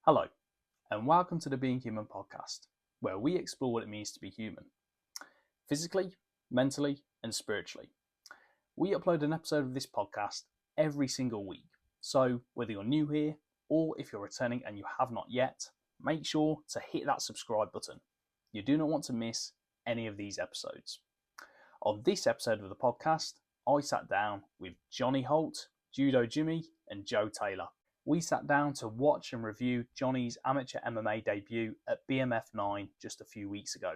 Hello, and welcome to the Being Human podcast, where we explore what it means to be human, physically, mentally, and spiritually. We upload an episode of this podcast every single week, so whether you're new here or if you're returning and you have not yet, make sure to hit that subscribe button. You do not want to miss any of these episodes. On this episode of the podcast, I sat down with Johnny Holt, Judo Jimmy, and Joe Taylor. We sat down to watch and review Johnny's amateur MMA debut at BMF 9 just a few weeks ago.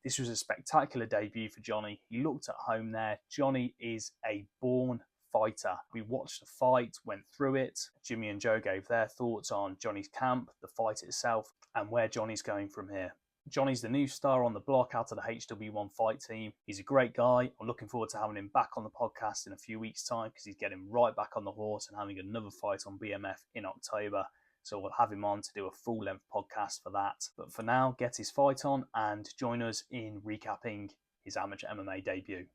This was a spectacular debut for Johnny. He looked at home there. Johnny is a born fighter. We watched the fight, went through it. Jimmy and Joe gave their thoughts on Johnny's camp, the fight itself, and where Johnny's going from here. Johnny's the new star on the block out of the HW1 fight team. He's a great guy. I'm looking forward to having him back on the podcast in a few weeks' time because he's getting right back on the horse and having another fight on BMF in October. So we'll have him on to do a full-length podcast for that. But for now, get his fight on and join us in recapping his amateur MMA debut.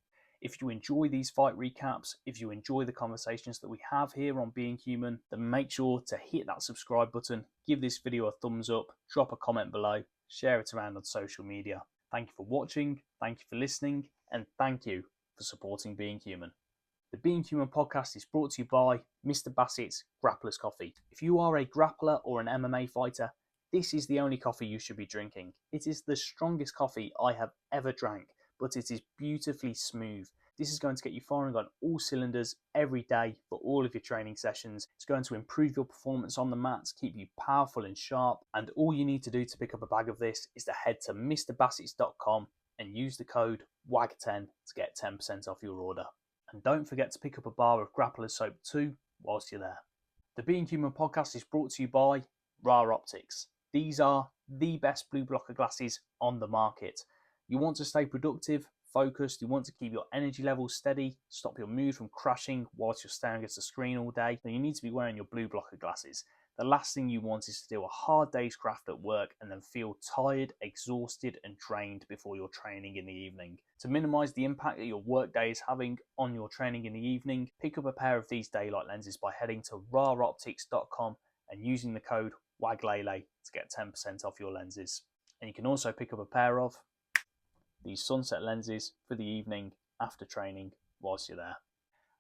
If you enjoy these fight recaps, if you enjoy the conversations that we have here on Being Human, then make sure to hit that subscribe button, give this video a thumbs up, drop a comment below, share it around on social media. Thank you for watching, thank you for listening, and thank you for supporting Being Human. The Being Human podcast is brought to you by Mr. Bassett's Grappler's Coffee. If you are a grappler or an MMA fighter, this is the only coffee you should be drinking. It is the strongest coffee I have ever drank, but it is beautifully smooth. This is going to get you firing on all cylinders every day for all of your training sessions. It's going to improve your performance on the mats, keep you powerful and sharp. And all you need to do to pick up a bag of this is to head to mrbassets.com and use the code WAG10 to get 10% off your order. And don't forget to pick up a bar of Grappler's soap too whilst you're there. The Being Human podcast is brought to you by Ra Optics. These are the best blue blocker glasses on the market. You want to stay productive, focused, you want to keep your energy levels steady, stop your mood from crashing whilst you're staring at the screen all day, then you need to be wearing your blue blocker glasses. The last thing you want is to do a hard day's craft at work and then feel tired, exhausted and drained before your training in the evening. To minimise the impact that your work day is having on your training in the evening, pick up a pair of these daylight lenses by heading to raoptics.com and using the code WAGLELE to get 10% off your lenses. And you can also pick up a pair of these sunset lenses for the evening after training whilst you're there.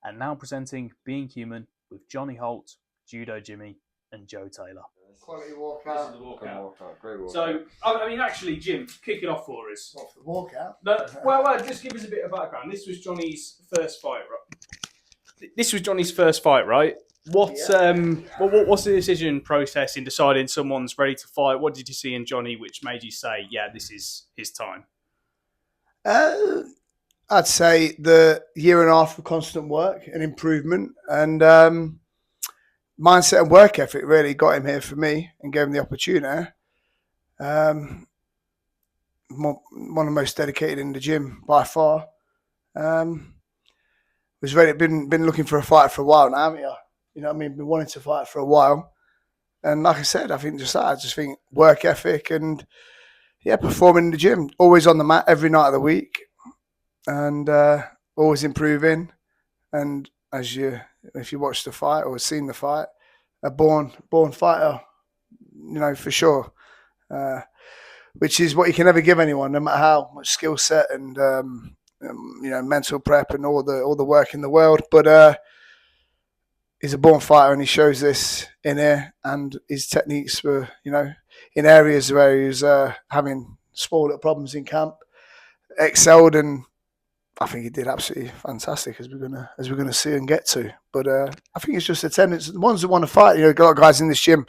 And now presenting Being Human with Johnny Holt, Judo Jimmy and Joe Taylor. Quality walkout. This is the walkout. Great walkout. So, I mean, actually, Jim, kick it off for us. What's the walkout? Well, just give us a bit of background. This was Johnny's first fight, right? This was Johnny's first fight, right? What's the decision process in deciding someone's ready to fight? What did you see in Johnny which made you say, yeah, this is his time? I'd say the year and a half of constant work and improvement and mindset and work ethic really got him here for me and gave him the opportunity. One of the most dedicated in the gym by far. Was ready. Been looking for a fight for a while now, haven't you? You know what I mean? Been wanting to fight for a while. And like I said, I think just that. I just think work ethic and performing in the gym, always on the mat every night of the week, and always improving. And if you watch the fight or seen the fight, a born fighter, you know, for sure. Which is what you can never give anyone, no matter how much skill set and mental prep and all the work in the world. But he's a born fighter, and he shows this in here. And his techniques were, in areas where he was having small little problems in camp, excelled, and I think he did absolutely fantastic, as we're gonna see and get to. But I think it's just attendance. The ones that want to fight, a lot of guys in this gym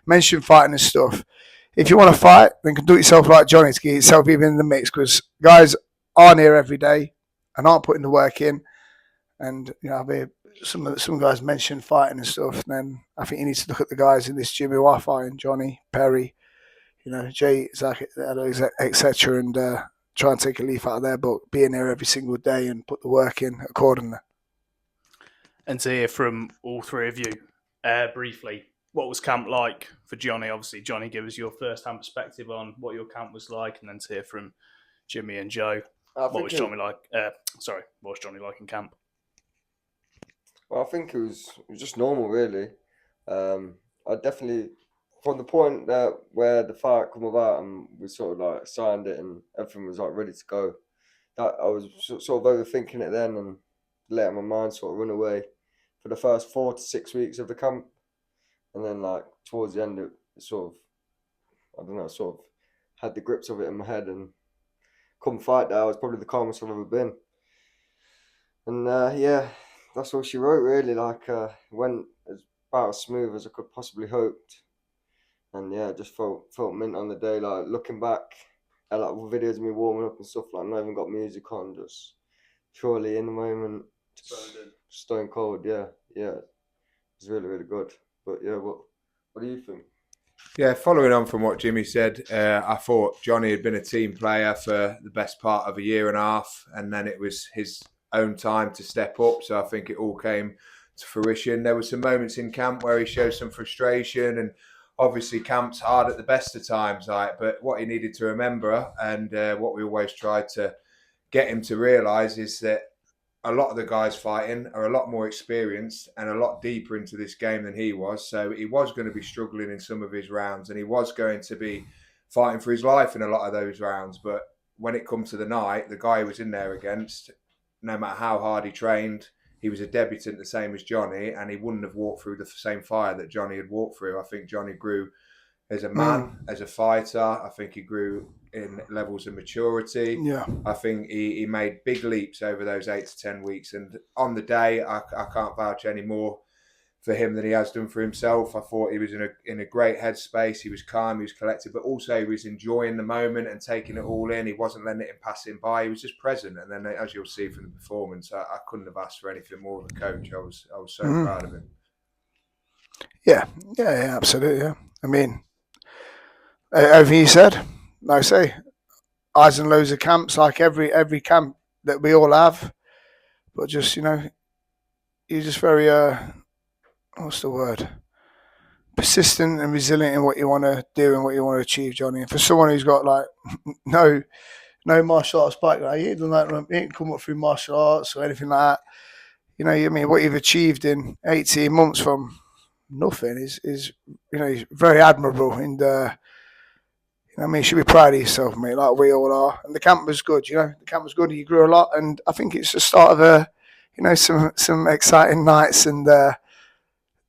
mention fighting and stuff. If you want to fight, then conduct yourself like Johnny to get yourself even in the mix, because guys aren't here every day and aren't putting the work in. And some guys mention fighting and stuff. Then I think you need to look at the guys in this gym who are fighting: Johnny, Perry, Jay, Zach, etc., and try and take a leaf out of their book, being there every single day and put the work in accordingly. And to hear from all three of you briefly, what was camp like for Johnny? Obviously, Johnny, give us your first-hand perspective on what your camp was like, and then to hear from Jimmy and Joe, what was Johnny like in camp? Well, I think it was just normal, really. I definitely from the point that where the fight come about and we sort of like signed it and everything was like ready to go, that I was sort of overthinking it then and letting my mind sort of run away for the first 4 to 6 weeks of the camp, and then like towards the end it sort of, I don't know, sort of had the grips of it in my head, and come fight day I was probably the calmest I've ever been. And yeah, that's all she wrote really. Like went as about as smooth as I could possibly hoped. And yeah, just felt mint on the day. Like looking back at like videos of me warming up and stuff, like not even got music on, just purely in the moment, stone cold. Yeah, it's really really good. But yeah, what do you think? Yeah, following on from what Jimmy said, I thought Johnny had been a team player for the best part of a year and a half, and then it was his own time to step up. So I think it all came to fruition. There were some moments in camp where he showed some frustration, and obviously camp's hard at the best of times. But what he needed to remember, and what we always tried to get him to realise, is that a lot of the guys fighting are a lot more experienced and a lot deeper into this game than he was. So he was going to be struggling in some of his rounds, and he was going to be fighting for his life in a lot of those rounds. But when it comes to the night, the guy he was in there against, no matter how hard he trained, he was a debutant the same as Johnny, and he wouldn't have walked through the same fire that Johnny had walked through. I think Johnny grew as a man, as a fighter. I think he grew in levels of maturity. Yeah. I think he made big leaps over those 8 to 10 weeks. And on the day, I can't vouch any more for him than he has done for himself. I thought he was in a great headspace. He was calm, he was collected, but also he was enjoying the moment and taking it all in. He wasn't letting it pass him by. He was just present. And then, as you'll see from the performance, I couldn't have asked for anything more of a coach. I was so proud of him. Yeah, absolutely. Yeah. I mean, everything you said, like I say, eyes and loads of camps, like every camp that we all have. But just, you're just very, what's the word? Persistent and resilient in what you want to do and what you want to achieve, Johnny. And for someone who's got like no martial arts background, he ain't come up through martial arts or anything like that. What you've achieved in 18 months from nothing is very admirable. And you should be proud of yourself, mate, like we all are. And the camp was good, the camp was good. You grew a lot, and I think it's the start of some exciting nights. And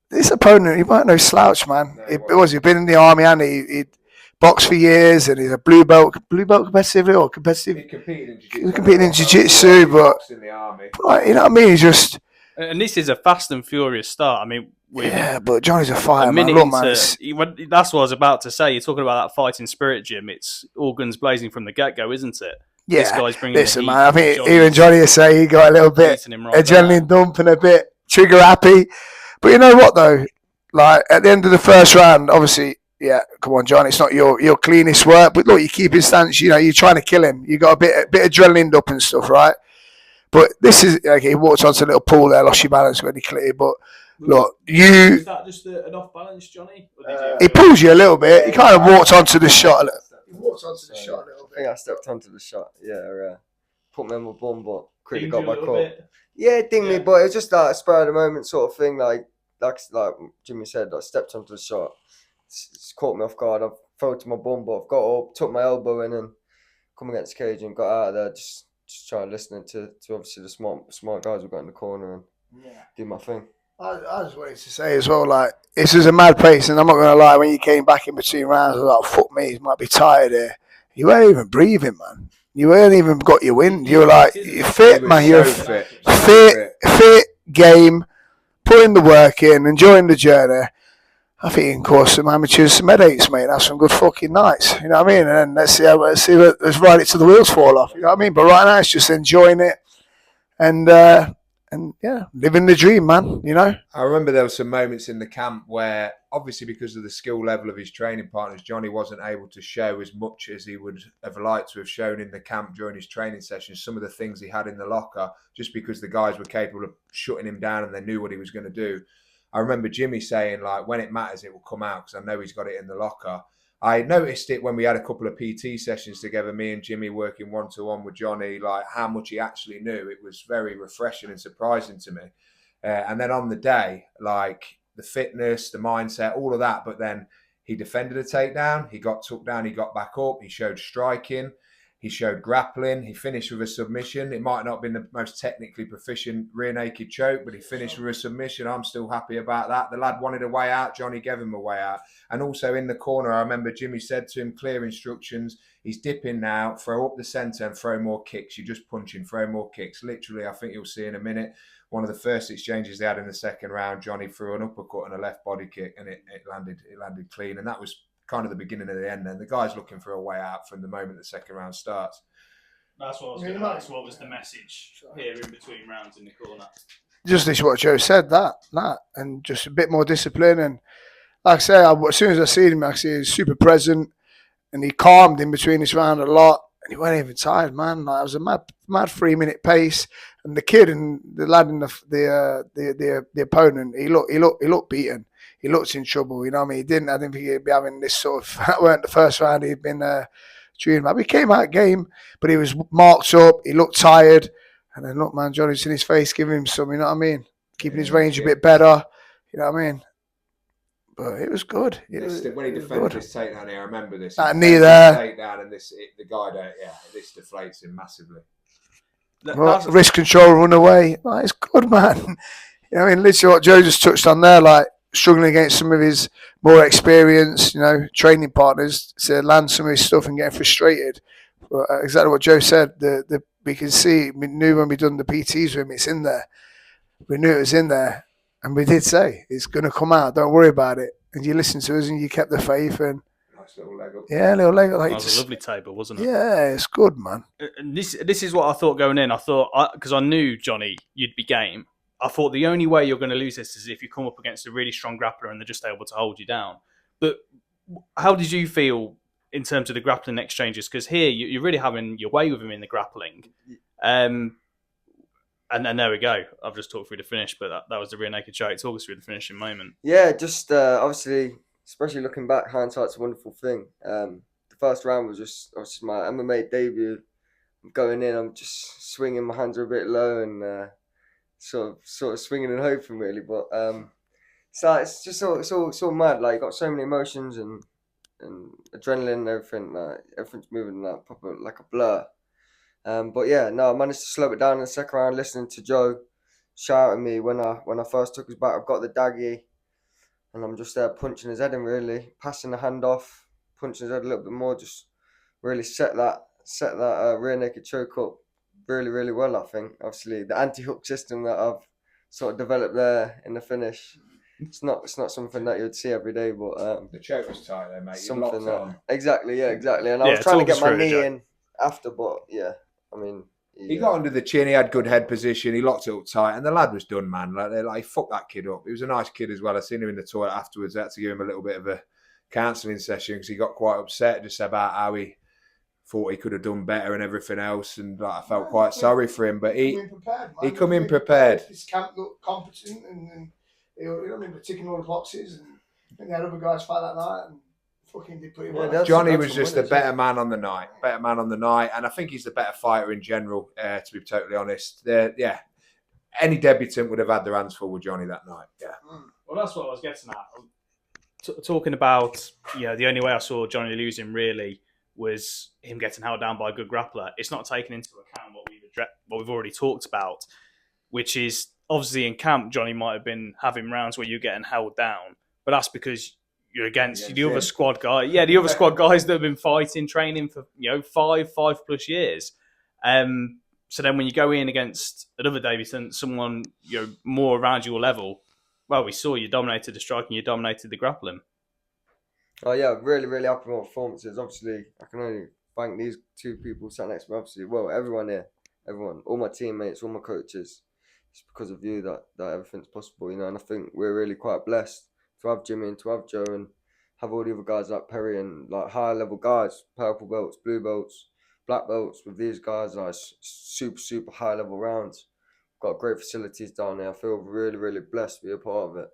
this opponent, he weren't no slouch, man. He'd been in the army, and he'd boxed for years, and he's a blue belt competitively or competitive. He competed in jiu-jitsu, but in the army. Like, you know what I mean? He's just. And this is a fast and furious start. I mean, but Johnny's a fighter, man. Look, man. That's what I was about to say. You're talking about that fighting spirit, Jim. It's all guns blazing from the get-go, isn't it? Yeah. This guy's bringing Listen, man, I think even Johnny would say he got a little bit adrenaline dump and a bit trigger happy. But you know what, though? Like, at the end of the first round, obviously, yeah, come on, John, it's not your cleanest work. But look, you keep his stance, you're trying to kill him. You got a bit adrenaline up and stuff, right? But this is, he walked onto a little pool there, lost your balance when he cleared. But look, Is that just an off balance, Johnny? He pulls you a little bit. He kind of walked onto the shot. He walked onto the shot a little bit. I think I stepped onto the shot. Yeah, put me on my bum, but quickly got back up. Yeah, it dinged me, but it was just like a spur of the moment sort of thing. Like Jimmy said, I stepped onto the shot. It's caught me off guard. I fell to my bum, but I've got up, took my elbow in, and come against the cage and got out of there. Just trying listening to obviously the smart guys who got in the corner and do my thing. I just wanted to say as well, like, this is a mad pace, and I'm not going to lie, when you came back in between rounds, I was like, fuck me, he might be tired here. You weren't even breathing, man. You weren't even got your wind. You were like, you're fit, man. You're so fit, game, putting the work in, enjoying the journey. I think you can cause some amateurs some headaches, mate. That's some good fucking nights. You know what I mean? And then let's ride it till the wheels fall off. You know what I mean? But right now, it's just enjoying it and yeah, living the dream, man. I remember there were some moments in the camp where, obviously, because of the skill level of his training partners, Johnny wasn't able to show as much as he would have liked to have shown in the camp during his training sessions. Some of the things he had in the locker, just because the guys were capable of shutting him down and they knew what he was going to do. I remember Jimmy saying, like, when it matters, it will come out, because I know he's got it in the locker. I noticed it when we had a couple of PT sessions together, me and Jimmy working one-to-one with Johnny, like how much he actually knew. It was very refreshing and surprising to me. And then on the day, like the fitness, the mindset, all of that, but then He defended a takedown. He got took down. He got back up. He showed striking. He showed grappling. He finished with a submission. It might not have been the most technically proficient rear naked choke, but he finished with a submission. I'm still happy about that. The lad wanted a way out. Johnny gave him a way out. And also in the corner, I remember Jimmy said to him, clear instructions. He's dipping now. Throw up the centre and throw more kicks. You're just punching. Throw more kicks. Literally, I think you'll see in a minute. One of the first exchanges they had in the second round, Johnny threw an uppercut and a left body kick, and it landed clean. And that was kind of the beginning of the end. And the guy's looking for a way out from the moment the second round starts. That's what I was going to ask. What was the message here in between rounds in the corner? Just this what Joe said, that, and just a bit more discipline. And like I say, as soon as I see him, actually, he was super present, and he calmed in between this round a lot. And he wasn't even tired, man. Like, it was a mad 3-minute pace. And the kid and the lad in the opponent, he looked beaten. He looked in trouble. You know what I mean? I didn't think he'd be having this sort of. That weren't the first round he'd been treating. He came out game, but he was marked up. He looked tired. And then look, man, Johnny's in his face, giving him some. You know what I mean? Keeping his range a bit better. You know what I mean? But it was good. When he defended his takedown here, I remember this. That knee there. Takedown and the guy there, this deflates him massively. Wrist control, run away. Like, it's good, man. You know what I mean? Literally what Joe just touched on there, like struggling against some of his more experienced, training partners to land some of his stuff and getting frustrated. But exactly what Joe said. We can see, we knew when we done the PTs with him, it's in there. We knew it was in there. And we did say, it's going to come out, don't worry about it. And you listened to us and you kept the faith. And nice little leg up. Yeah, little leg up. That was a lovely table, wasn't it? Yeah, it's good, man. And this is what I thought going in. I thought, because I knew, Johnny, you'd be game. I thought the only way you're going to lose this is if you come up against a really strong grappler and they're just able to hold you down. But how did you feel in terms of the grappling exchanges? Because here, you're really having your way with him in the grappling. And then there we go. I've just talked through the finish, but that was the rear naked choke. Talk us through the finishing moment. Yeah, just obviously, especially looking back, hindsight's a wonderful thing. The first round was just obviously my MMA debut. I'm going in, I'm just swinging, my hands are a bit low and sort of swinging and hoping really. But so it's just it's all mad. Like, you got so many emotions and adrenaline and everything. Like, everything's moving like proper like a blur. But yeah, no, I managed to slow it down in the second round, listening to Joe shout at me when I first took his back. I've got the daggy, and I'm just there punching his head in, really passing the hand off, punching his head a little bit more, just really set that rear naked choke up really, really well. I think obviously the anti-hook system that I've sort of developed there in the finish. It's not something that you'd see every day, but the choke was tight there, mate. Something that exactly. And I was trying to get my knee in after, but yeah. I mean, he got under the chin. He had good head position. He locked it up tight, and the lad was done, man. Like fuck that kid up. He was a nice kid as well. I seen him in the toilet afterwards. I had to give him a little bit of a counselling session because he got quite upset just about how he thought he could have done better and everything else, and like, I felt quite sorry for him. But he come in prepared. His camp looked competent, and we're ticking all the boxes, and the other guys fight that night. And fucking did pretty well. Johnny was just a better man on the night. And I think he's the better fighter in general, to be totally honest. Any debutant would have had their hands full with Johnny that night. Yeah. Well, that's what I was getting at. Talking about, the only way I saw Johnny losing really was him getting held down by a good grappler. It's not taken into account what we've already talked about, which is obviously in camp, Johnny might have been having rounds where you're getting held down, but that's because you're against the other squad guy. Yeah, the other squad guys that have been fighting, training for 5 plus years. So then when you go in against another debutant, someone more around your level, well, we saw you dominated the striking, you dominated the grappling. Oh yeah, really, really happy with my performances. Obviously, I can only thank these two people sat next to me. Obviously, well, everyone here, all my teammates, all my coaches. It's because of you that everything's possible, And I think we're really quite blessed to have Jimmy and to have Joe and have all the other guys like Perry and like higher level guys, purple belts, blue belts, black belts with these guys, like super, super high level rounds. Got great facilities down there. I feel really, really blessed to be a part of it.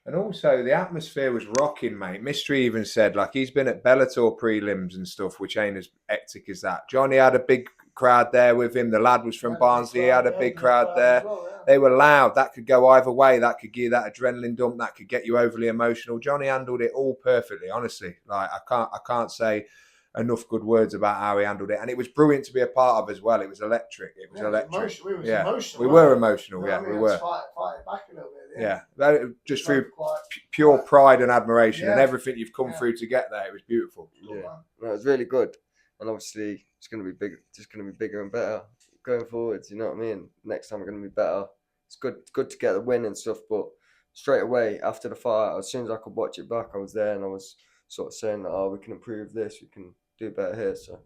And also the atmosphere was rocking, mate. Mystery even said, like, he's been at Bellator prelims and stuff, which ain't as hectic as that. Johnny had a big crowd there with him. The lad was from Barnsley. He had a big crowd there. They were loud. That could go either way. That could give you that adrenaline dump. That could get you overly emotional. Johnny handled it all perfectly, honestly. Like I can't say enough good words about how he handled it. And it was brilliant to be a part of as well. It was electric. It was electric. Emotional, we were emotional. You know we were. Fight back a little bit. Yeah, just through pure pride and admiration and everything you've come through to get there. It was beautiful. Yeah, no, it was really good. And obviously, it's going to be big. Just going to be bigger and better going forwards. You know what I mean? Next time we're going to be better. It's good to get the win and stuff. But straight away after the fight, as soon as I could watch it back, I was there and I was sort of saying that, oh, we can improve this, we can do better here. So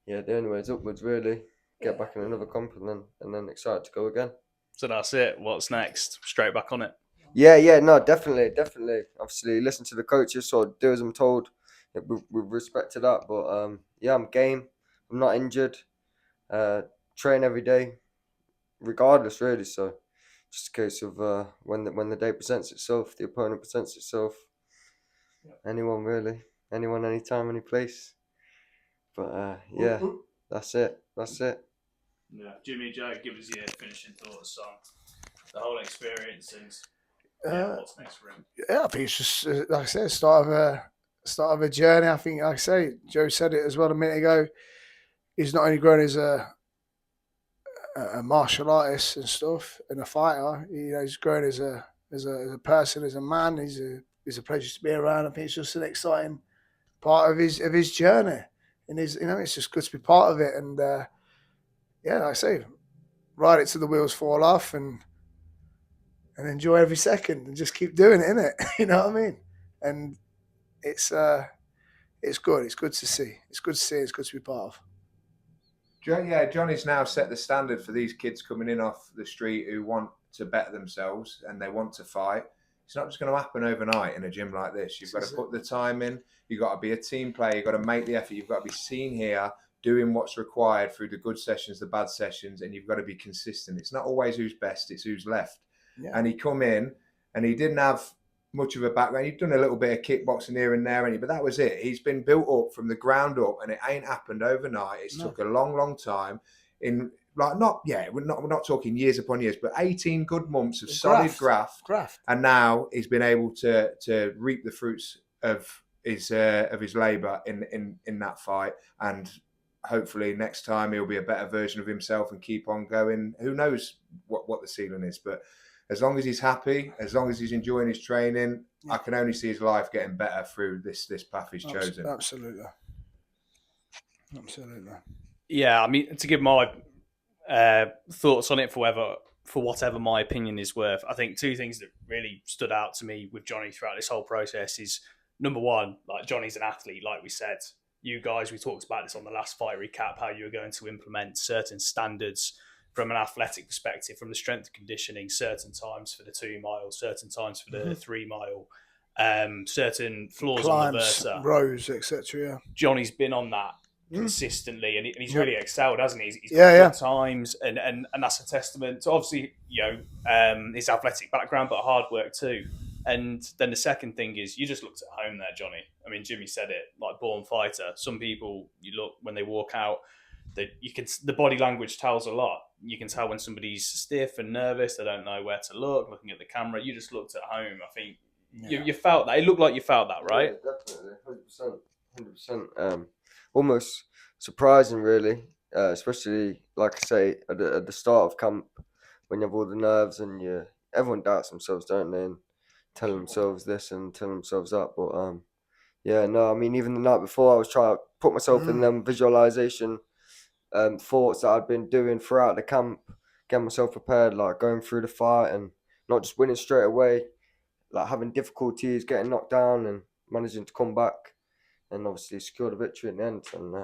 yeah, the only way is upwards really. Get back in another comp and then excited to go again. So that's it. What's next? Straight back on it. Yeah, no, definitely. Obviously, listen to the coaches, so do as I'm told. Yeah, with respect to that, but yeah, I'm game. I'm not injured. Train every day, regardless, really. So, just a case of when the day presents itself, the opponent presents itself. Anyone really, anyone, anytime, any place. But yeah, that's it. Yeah, Jimmy, Joe, give us your finishing thoughts on the whole experience and what's next for him. Yeah, I think it's just like I said, start of a journey. I think, like I say, Joe said it as well a minute ago. He's not only grown as a martial artist and stuff and a fighter. He's grown as a person, as a man. He's a pleasure to be around. I think it's just an exciting part of his journey, and it's just good to be part of it. And like I say, ride it till the wheels fall off and enjoy every second and just keep doing it, innit? You know what I mean? And it's good. It's good to see. It's good to see. It's good to be part of. Yeah, Johnny's now set the standard for these kids coming in off the street who want to better themselves and they want to fight. It's not just going to happen overnight in a gym like this. You've got to put the time in. You've got to be a team player. You've got to make the effort. You've got to be seen here doing what's required through the good sessions, the bad sessions, and you've got to be consistent. It's not always who's best, it's who's left. Yeah. And he come in and he didn't have much of a background. He'd done a little bit of kickboxing here and there, but that was it. He's been built up from the ground up, and it ain't happened overnight. It's took a long, long time. We're not talking years upon years, but 18 good months of solid graft. And now he's been able to reap the fruits of his labour in that fight, and hopefully next time he'll be a better version of himself and keep on going. Who knows what the ceiling is, but as long as he's happy, as long as he's enjoying his training, I can only see his life getting better through this path he's chosen. Absolutely. Yeah, I mean, to give my thoughts on it for whatever my opinion is worth, I think two things that really stood out to me with Johnny throughout this whole process is, number one, like Johnny's an athlete, like we said. You guys, we talked about this on the last fight recap, how you were going to implement certain standards from an athletic perspective, from the strength and conditioning, certain times for the 2 mile, certain times for the 3 mile, certain floors on the Versa, rows, etc. Yeah, Johnny's been on that consistently, and he's really excelled, hasn't he? He's got good times, and that's a testament to obviously his athletic background, but hard work too. And then the second thing is, you just looked at home there, Johnny. I mean, Jimmy said it, like born fighter. Some people, you look when they walk out, the body language tells a lot. You can tell when somebody's stiff and nervous, they don't know where to look, looking at the camera. You just looked at home. I think you felt that. It looked like you felt that, right? Yeah, definitely, 100%. Almost surprising, really, especially, like I say, at the start of camp, when you have all the nerves and everyone doubts themselves, don't they? And telling themselves this and telling themselves that. But I mean, even the night before, I was trying to put myself in them visualization thoughts that I'd been doing throughout the camp, getting myself prepared, like going through the fight and not just winning straight away, like having difficulties, getting knocked down and managing to come back and obviously secure the victory in the end. And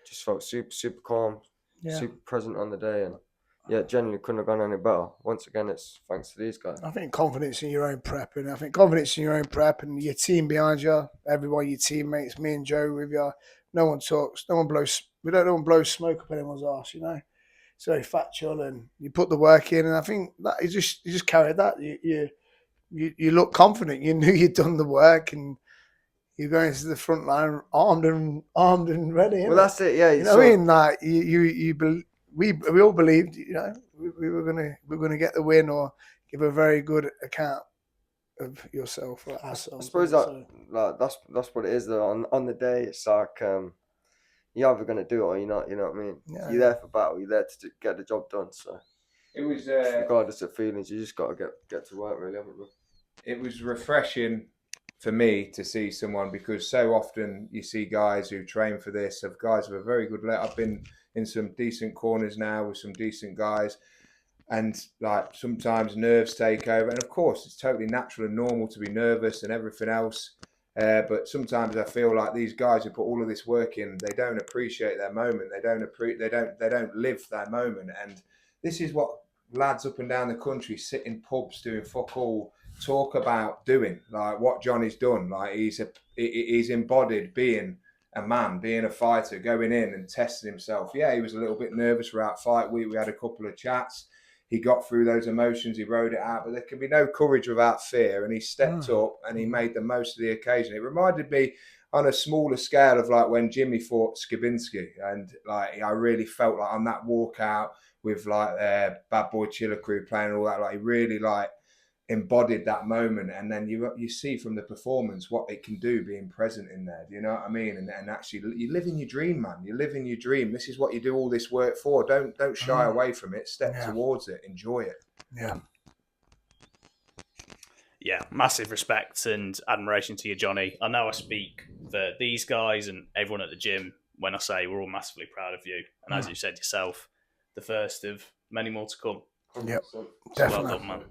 just felt super, super calm, super present on the day, and genuinely couldn't have gone any better. Once again, it's thanks to these guys. I think confidence in your own prep, and and your team behind you, everyone, your teammates, me and Joe with you. No one talks, no one blows. We don't blow smoke up anyone's arse, It's very factual, and you put the work in, and I think that you just carried that. You look confident. You knew you'd done the work, and you're going to the front line armed and ready. Well, that's it. Yeah, You know what I mean? Like we all believed, we were gonna get the win or give a very good account of yourself or I ourselves. suppose that's what it is. Though on the day, it's like you're either gonna do it or you're not. You know what I mean? Yeah, you're there for battle. You're there to get the job done. So It was regardless of feelings, you just got to get to work. Really, haven't you? it was refreshing for me to see someone, because so often you see guys who train for this, of guys with a very good leg. I've been in some decent corners now with some decent guys, and like sometimes nerves take over, and of course it's totally natural and normal to be nervous and everything else. But sometimes I feel like these guys who put all of this work in, they don't appreciate their moment. They don't live their moment. And this is what lads up and down the country sit in pubs doing fuck all talk about doing, like what Johnny's done. Like he's embodied being a man, being a fighter, going in and testing himself. Yeah, he was a little bit nervous throughout fight week. We had a couple of chats. He got through those emotions, he rode it out, but there can be no courage without fear. And he stepped up and he made the most of the occasion. It reminded me on a smaller scale of like when Jimmy fought Skibinski, and like I really felt like on that walkout with like Bad Boy Chiller Crew playing all that, like he really like embodied that moment. And then you see from the performance what it can do being present in there. Do you know what I mean? And actually you live in your dream, man. You live in your dream. This is what you do all this work for. Don't shy away from it. Step towards it. Enjoy it. Yeah, massive respect and admiration to you, Johnny. I know I speak for these guys and everyone at the gym when I say we're all massively proud of you. And as you said yourself, the first of many more to come. Yep, So definitely. well done, man.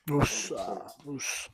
Oosh.